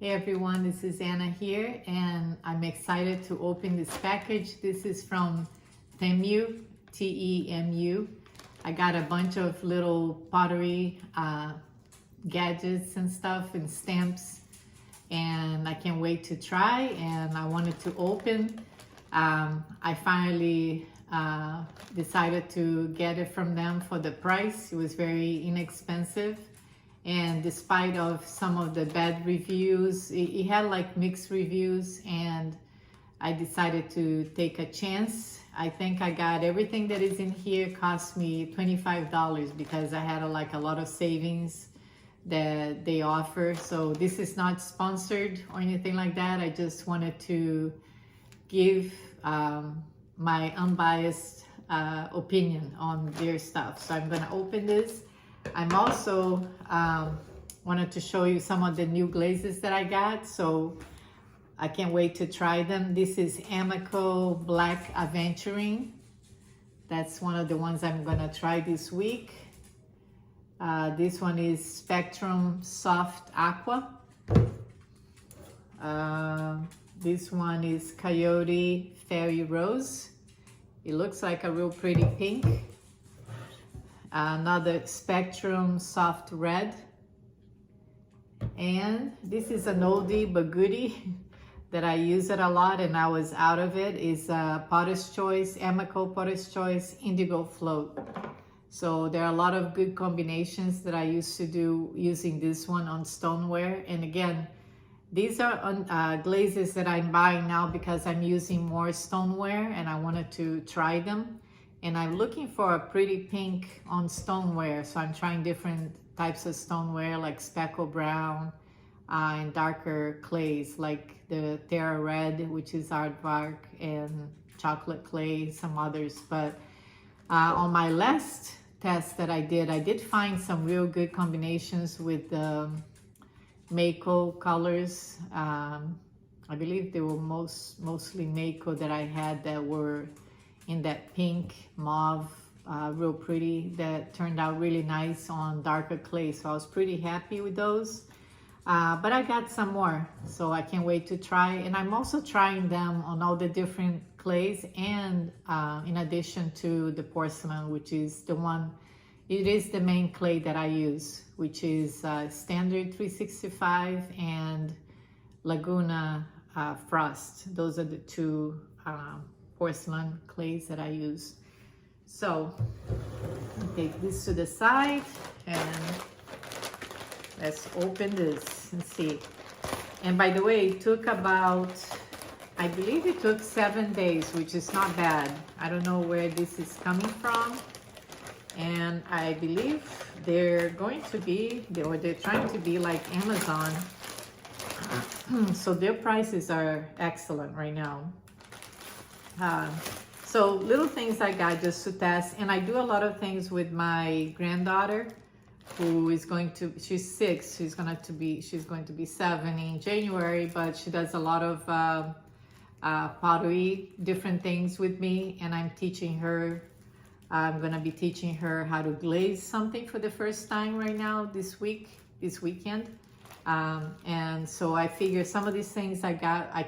Hey everyone, this is Anna here, and I'm excited to open this package. This is from Temu, Temu. I got a bunch of little pottery gadgets and stuff and stamps, and I can't wait to try, and I wanted to open. I finally decided to get it from them for the price. It was very inexpensive. And despite of some of the bad reviews, it had like mixed reviews, and I decided to take a chance. I think I got everything that is in here. Cost me $25 because I had like a lot of savings that they offer. So this is not sponsored or anything like that. I just wanted to give my unbiased opinion on their stuff. So I'm gonna open this. I'm also wanted to show you some of the new glazes that I got, so I can't wait to try them. This is Amico Black Aventuring. That's one of the ones I'm gonna try this week. This one is Spectrum Soft Aqua. This one is Coyote Fairy Rose. It looks like a real pretty pink. Another Spectrum Soft Red, and this is an oldie but goodie that I use it a lot and I was out of it. Is Potter's Choice, Amico Potter's Choice Indigo Float. So there are a lot of good combinations that I used to do using this one on stoneware. And again, these are glazes that I'm buying now because I'm using more stoneware and I wanted to try them. And I'm looking for a pretty pink on stoneware. So I'm trying different types of stoneware like speckle brown and darker clays like the Terra Red, which is aardvark, and chocolate clay, some others. But on my last test that I did find some real good combinations with the Mako colors. I believe they were mostly Mako that I had that were in that pink mauve, real pretty, that turned out really nice on darker clay. So I was pretty happy with those. But I got some more, so I can't wait to try. And I'm also trying them on all the different clays, and in addition to the porcelain, which is the one, it is the main clay that I use, which is Standard 365 and Laguna Frost. Those are the two porcelain clays that I use. So take this to the side and let's open this and see. And by the way, it took about, I believe it took 7 days, which is not bad. I don't know where this is coming from. And I believe they're going to be, or they're trying to be like Amazon. So their prices are excellent right now. So little things I got just to test, and I do a lot of things with my granddaughter, who is going to, she's 6, she's going to be 7 in January, but she does a lot of pottery, different things with me, and I'm teaching her. I'm going to be teaching her how to glaze something for the first time right now this weekend. And so I figure some of these things I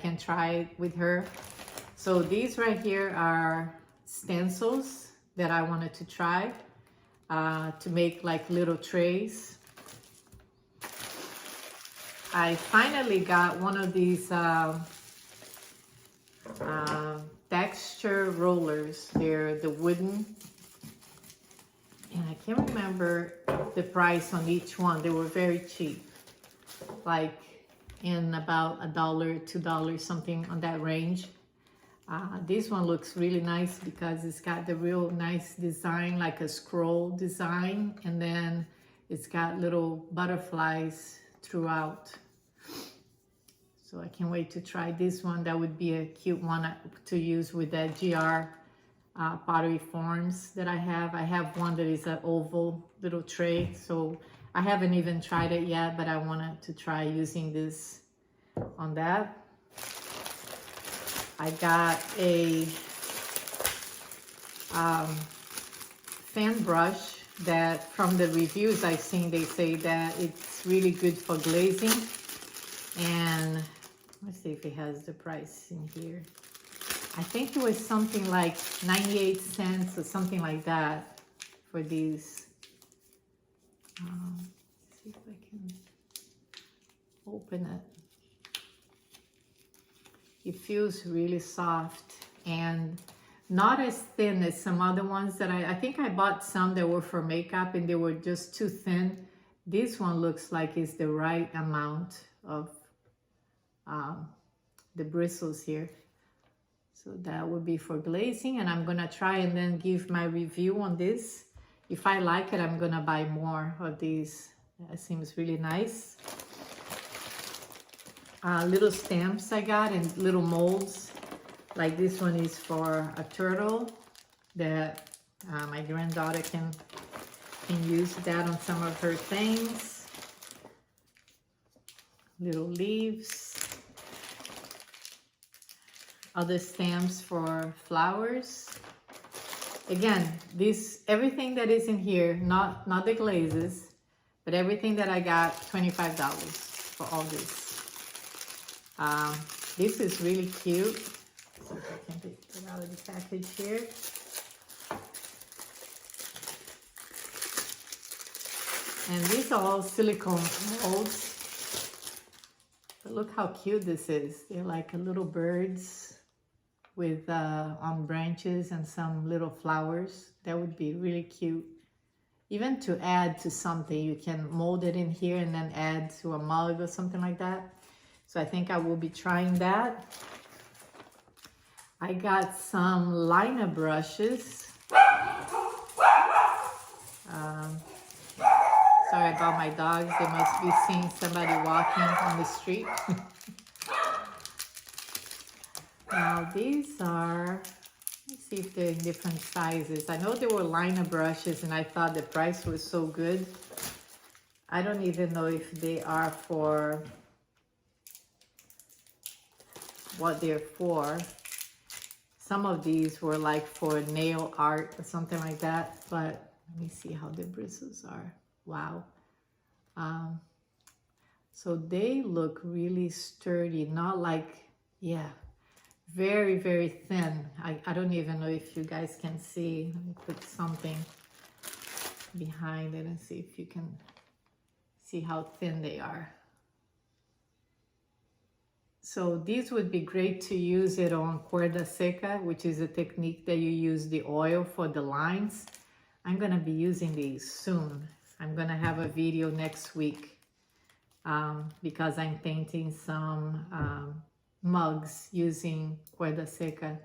can try with her. So these right here are stencils that I wanted to try to make like little trays. I finally got one of these texture rollers. They're the wooden, and I can't remember the price on each one. They were very cheap, like in about $1, $2, something on that range. This one looks really nice because it's got the real nice design, like a scroll design, and then it's got little butterflies throughout. So I can't wait to try this one. That would be a cute one to use with that GR pottery forms that I have. I have one that is an oval little tray, so I haven't even tried it yet, but I wanted to try using this on that. I got a fan brush that from the reviews I've seen, they say that it's really good for glazing. And let's see if it has the price in here. I think it was something like 98 cents or something like that for these. Let's see if I can open it. It feels really soft and not as thin as some other ones that I think I bought some that were for makeup and they were just too thin. This one looks like it's the right amount of the bristles here. So that would be for glazing, and I'm gonna try and then give my review on this. If I like it, I'm gonna buy more of these. That seems really nice. Little stamps I got and little molds. Like this one is for a turtle that my granddaughter can use that on some of her things. Little leaves. Other stamps for flowers. Again, everything that is in here, not the glazes, but everything that I got, $25 for all this. This is really cute. Let's see if I can get it out of the package here. And these are all silicone molds. But look how cute this is. They're like little birds with on branches and some little flowers. That would be really cute. Even to add to something, you can mold it in here and then add to a mug or something like that. So I think I will be trying that. I got some liner brushes. Sorry about my dogs. They must be seeing somebody walking on the street. Now these are, let's see if they're in different sizes. I know they were liner brushes and I thought the price was so good. I don't even know if they are for what they're for. Some of these were like for nail art or something like that, but let me see how the bristles are. Wow. So they look really sturdy, not like, yeah, very, very thin. I don't even know if you guys can see. Let me put something behind it and see if you can see how thin they are. So these would be great to use it on cuerda seca, which is a technique that you use the oil for the lines. I'm gonna be using these soon. I'm gonna have a video next week because I'm painting some mugs using cuerda seca.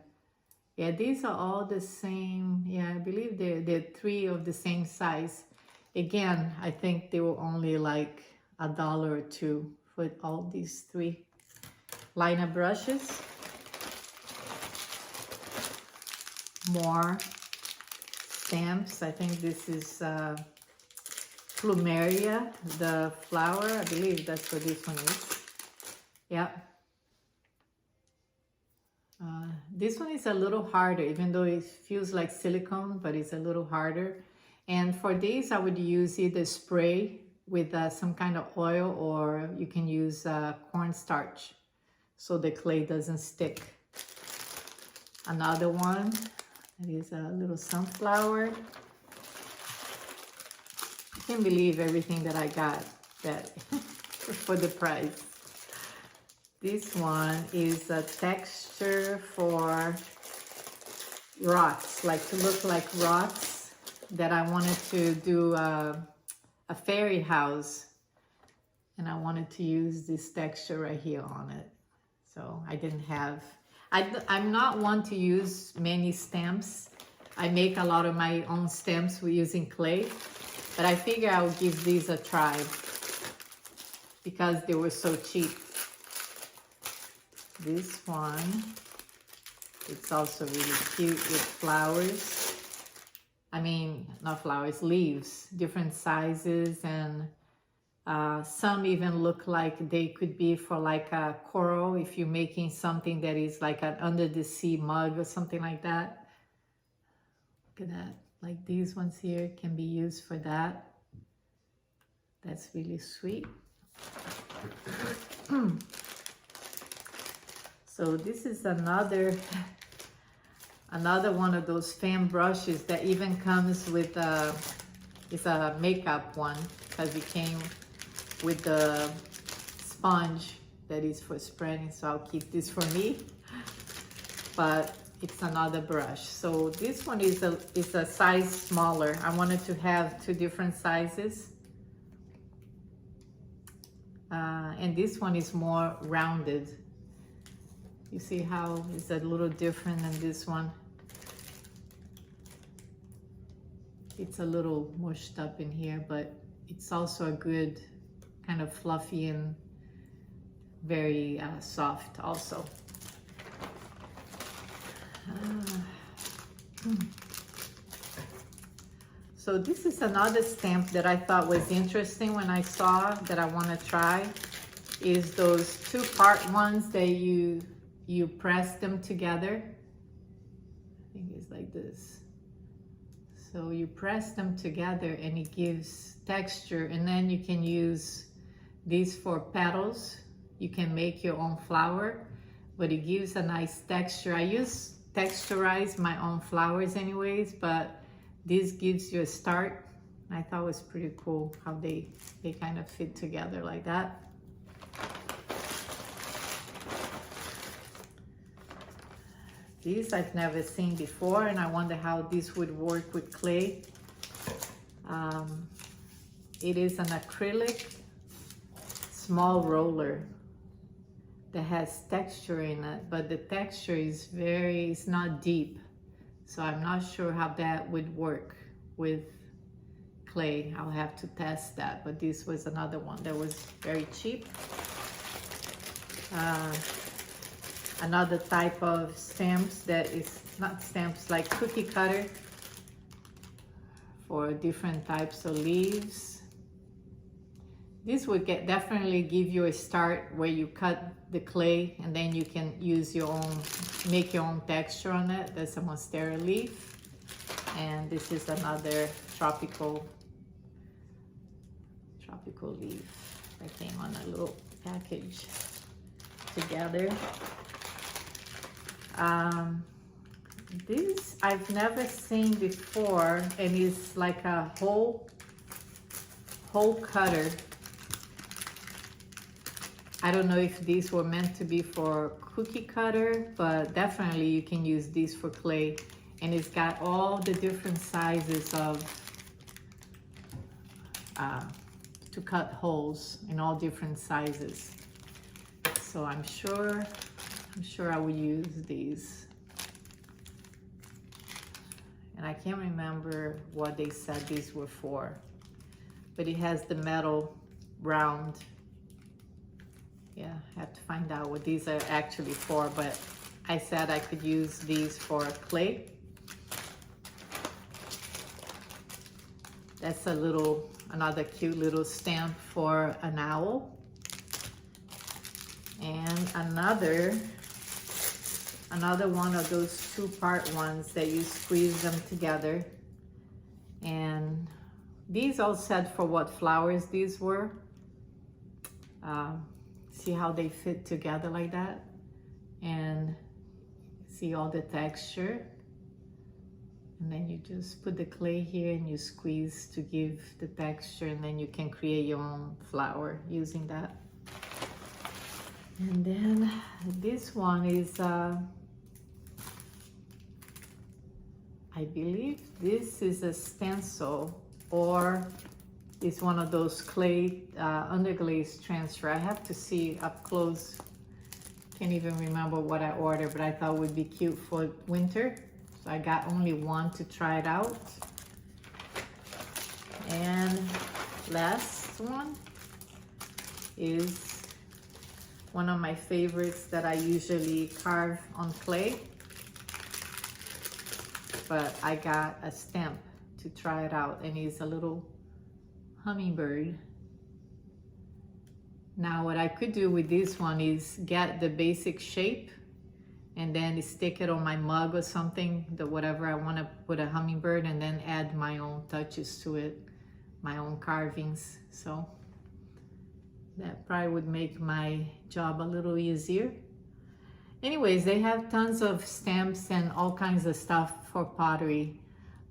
Yeah, these are all the same. Yeah, I believe they're three of the same size. Again, I think they were only like $1 or $2 for all these three liner brushes. More stamps. I think this is Plumeria, the flower. I believe that's what this one is. Yeah. This one is a little harder, even though it feels like silicone, but it's a little harder. And for these, I would use either spray with some kind of oil, or you can use cornstarch so the clay doesn't stick. Another one, it is a little sunflower. I can't believe everything that I got that for the price. This one is a texture for rocks, like to look like rocks, that I wanted to do a fairy house, and I wanted to use this texture right here on it. So I didn't have, I'm not one to use many stamps. I make a lot of my own stamps with using clay, but I figure I'll give these a try because they were so cheap. This one, it's also really cute with flowers. I mean, not flowers, leaves, different sizes, and some even look like they could be for like a coral if you're making something that is like an under the sea mug or something like that. Look at that. Like these ones here can be used for that. That's really sweet. So this is another one of those fan brushes that even comes with it's a makeup one, because it came with the sponge that is for spreading, so I'll keep this for me. But it's another brush. So this one is a size smaller. I wanted to have two different sizes. And this one is more rounded. You see how it's a little different than this one. It's a little mushed up in here, but it's also a good kind of fluffy and very soft also. So this is another stamp that I thought was interesting when I saw that I want to try, is those two-part ones that you press them together. I think it's like this. So you press them together and it gives texture, and then you can use these for petals. You can make your own flower, but it gives a nice texture. I texturize my own flowers anyways, but this gives you a start. I thought it was pretty cool how they kind of fit together like that. These I've never seen before, and I wonder how this would work with clay. It is an acrylic small roller that has texture in it, but the texture is it's not deep. So I'm not sure how that would work with clay. I'll have to test that, but this was another one that was very cheap. Another type of stamps that is not stamps, like cookie cutter for different types of leaves. This would definitely give you a start where you cut the clay and then you can use your own, make your own texture on it. That's a monstera leaf. And this is another tropical leaf that came on a little package together. This I've never seen before, and it's like a hole cutter. I don't know if these were meant to be for cookie cutter, but definitely you can use these for clay. And it's got all the different sizes of to cut holes in all different sizes. So I'm sure I will use these. And I can't remember what they said these were for, but it has the metal round. Yeah, I have to find out what these are actually for, but I said I could use these for clay. That's another cute little stamp for an owl. And another one of those two-part ones that you squeeze them together. And these all said for what flowers these were. See how they fit together like that? And see all the texture. And then you just put the clay here and you squeeze to give the texture, and then you can create your own flower using that. And then this one is, I believe this is a stencil, or it's one of those clay underglaze transfer. I have to see up close. Can't even remember what I ordered, but I thought it would be cute for winter. So I got only one to try it out. And last one is one of my favorites that I usually carve on clay. But I got a stamp to try it out, and it's a little hummingbird. Now what I could do with this one is get the basic shape and then stick it on my mug or something, whatever I want to put a hummingbird, and then add my own touches to it, my own carvings. So that probably would make my job a little easier. anyways, they have tons of stamps and all kinds of stuff for pottery.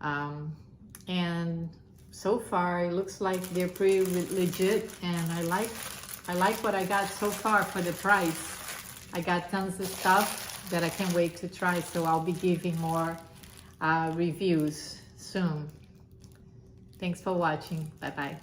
And so far it looks like they're pretty legit, and I like what I got so far for the price. I got tons of stuff that I can't wait to try, so I'll be giving more reviews soon. Thanks for watching. Bye bye.